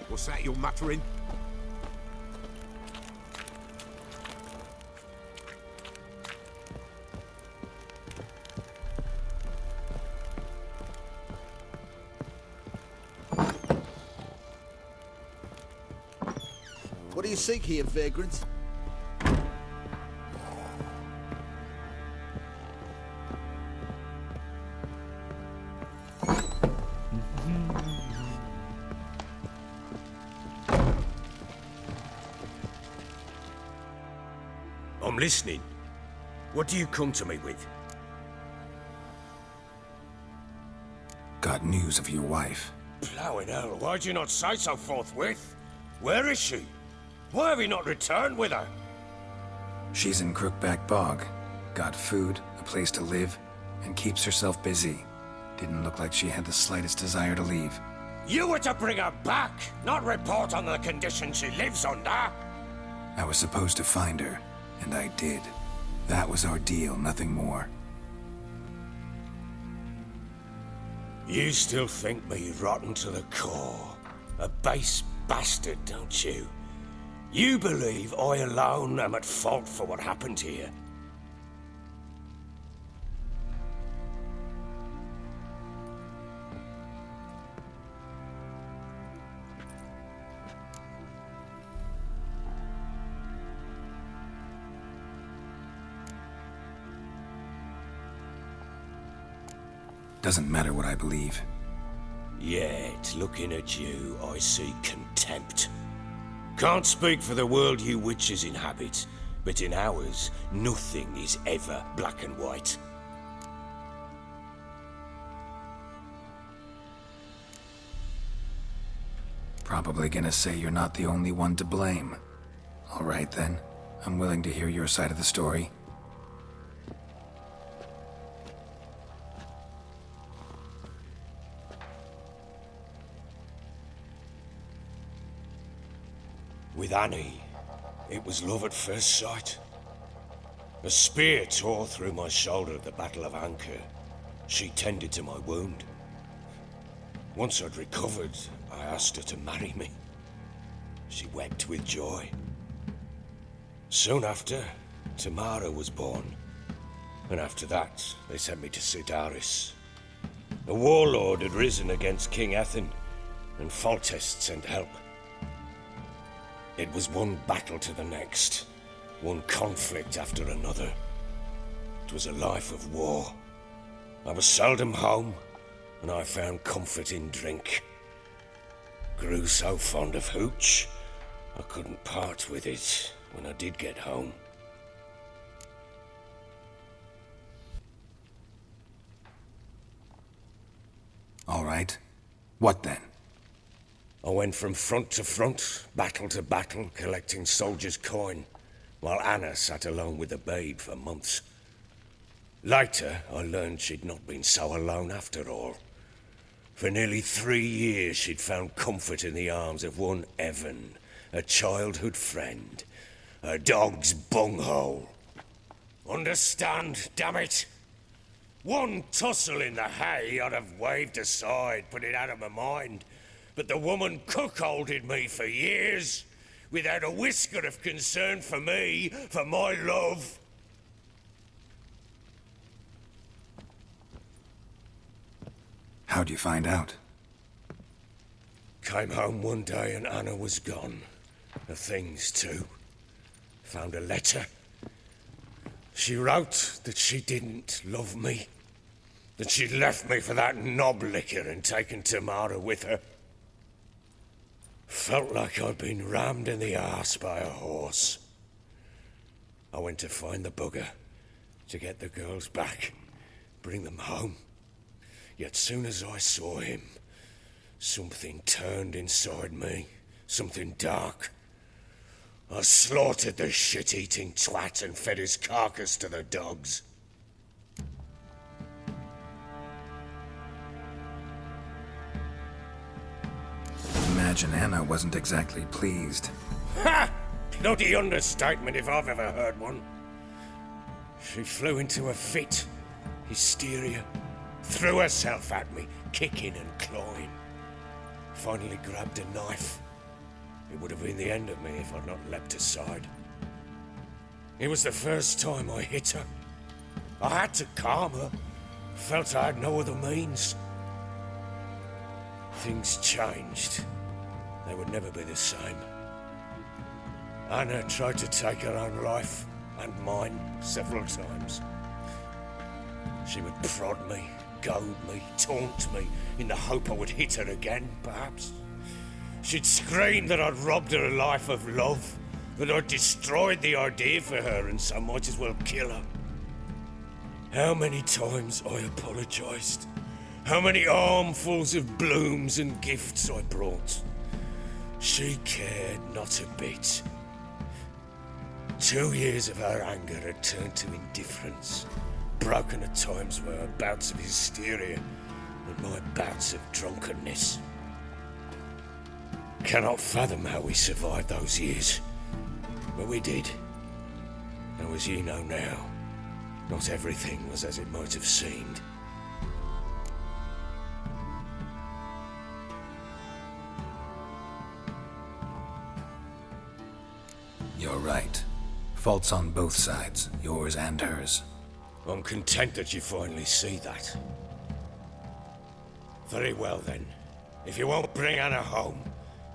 What's that you're muttering? What do you seek here, vagrant? I'm listening. What do you come to me with? Got news of your wife. Plowing hell, why'd you not say so forthwith? Where is she? Why have you not returned with her? She's in Crookback Bog. Got food, a place to live, and keeps herself busy. Didn't look like she had the slightest desire to leave. You were to bring her back, not report on the conditions she lives under. I was supposed to find her, and I did. That was our deal, nothing more. You still think me rotten to the core. A base bastard, don't you? You believe I alone am at fault for what happened here. Doesn't matter what I believe. Yet, looking at you, I see contempt. Can't speak for the world you witches inhabit, but in ours, nothing is ever black and white. Probably gonna say you're not the only one to blame. All right then, I'm willing to hear your side of the story. With Annie, it was love at first sight. A spear tore through my shoulder at the Battle of Anchor. She tended to my wound. Once I'd recovered, I asked her to marry me. She wept with joy. Soon after, Tamara was born. And after that, they sent me to Sidaris. A warlord had risen against King Ethan, and Foltest sent help. It was one battle to the next, one conflict after another. It was a life of war. I was seldom home, and I found comfort in drink. Grew so fond of hooch, I couldn't part with it when I did get home. All right. What then? I went from front to front, battle to battle, collecting soldiers' coin, while Anna sat alone with the babe for months. Later, I learned she'd not been so alone after all. For nearly 3 years, she'd found comfort in the arms of one Evan, a childhood friend, a dog's bunghole. Understand, damn it? One tussle in the hay I'd have waved aside, put it out of my mind. But the woman cuckolded me for years, without a whisker of concern for me, for my love. How'd you find out? Came home one day and Anna was gone. Her things too. Found a letter. She wrote that she didn't love me. That she'd left me for that knob licker and taken Tamara with her. Felt like I'd been rammed in the arse by a horse. I went to find the bugger, to get the girls back, bring them home. Yet soon as I saw him, something turned inside me, something dark. I slaughtered the shit-eating twat and fed his carcass to the dogs. Imagine Anna wasn't exactly pleased. Ha! Bloody understatement if I've ever heard one. She flew into a fit, hysteria, threw herself at me, kicking and clawing. Finally grabbed a knife. It would have been the end of me if I'd not leapt aside. It was the first time I hit her. I had to calm her. Felt I had no other means. Things changed. They would never be the same. Anna tried to take her own life, and mine, several times. She would prod me, goad me, taunt me, in the hope I would hit her again, perhaps. She'd scream that I'd robbed her life of love, that I'd destroyed the idea for her and so might as well kill her. How many times I apologized. How many armfuls of blooms and gifts I brought. She cared not a bit. 2 years of her anger had turned to indifference, broken at times by her bouts of hysteria and my bouts of drunkenness. Cannot fathom how we survived those years, but we did. And as you know now, not everything was as it might have seemed. You're right. Faults on both sides, yours and hers. I'm content that you finally see that. Very well then. If you won't bring Anna home,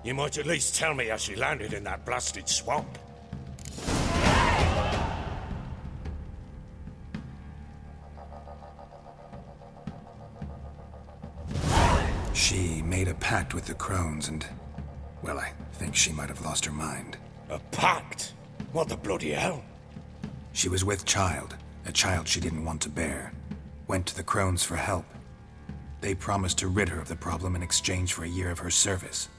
you might at least tell me how she landed in that blasted swamp. She made a pact with the crones and... well, I think she might have lost her mind. A pact? What the bloody hell? She was with child, a child she didn't want to bear. Went to the crones for help. They promised to rid her of the problem in exchange for a year of her service.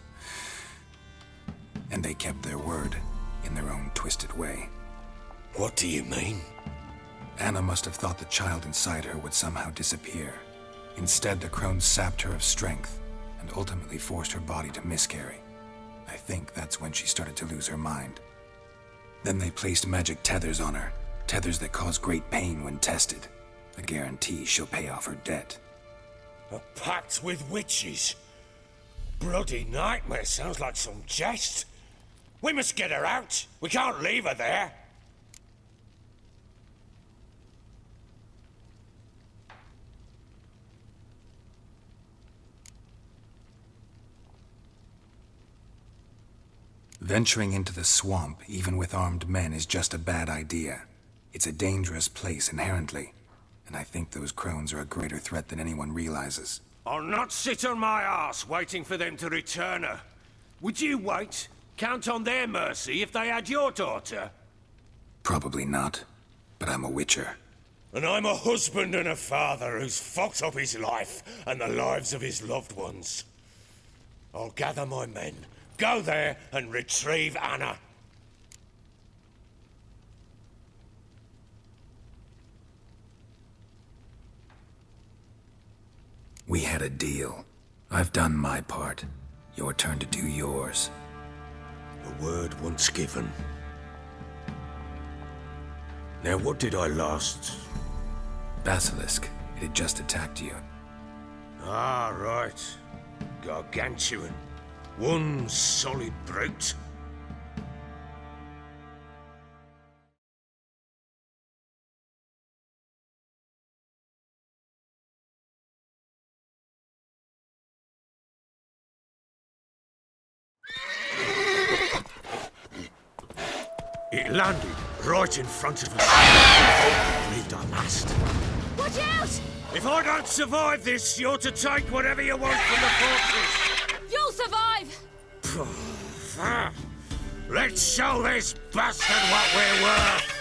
And they kept their word, in their own twisted way. What do you mean? Anna must have thought the child inside her would somehow disappear. Instead, the crones sapped her of strength, and ultimately forced her body to miscarry. I think that's when she started to lose her mind. Then they placed magic tethers on her, tethers that cause great pain when tested. A guarantee she'll pay off her debt. A pact with witches? Bloody nightmare, sounds like some jest. We must get her out. We can't leave her there. Venturing into the swamp, even with armed men, is just a bad idea. It's a dangerous place inherently, and I think those crones are a greater threat than anyone realizes. I'll not sit on my arse waiting for them to return her. Would you wait? Count on their mercy if they had your daughter? Probably not, but I'm a witcher. And I'm a husband and a father who's fucked up his life and the lives of his loved ones. I'll gather my men, go there and retrieve Anna. We had a deal. I've done my part. Your turn to do yours. A word once given. Now what did I last... Basilisk. It had just attacked you. Ah, right. Gargantuan. One solid brute. It landed right in front of us. I believed our last. Watch out! If I don't survive this, you're to take whatever you want from the fortress. You'll survive! Let's show this bastard what we're worth.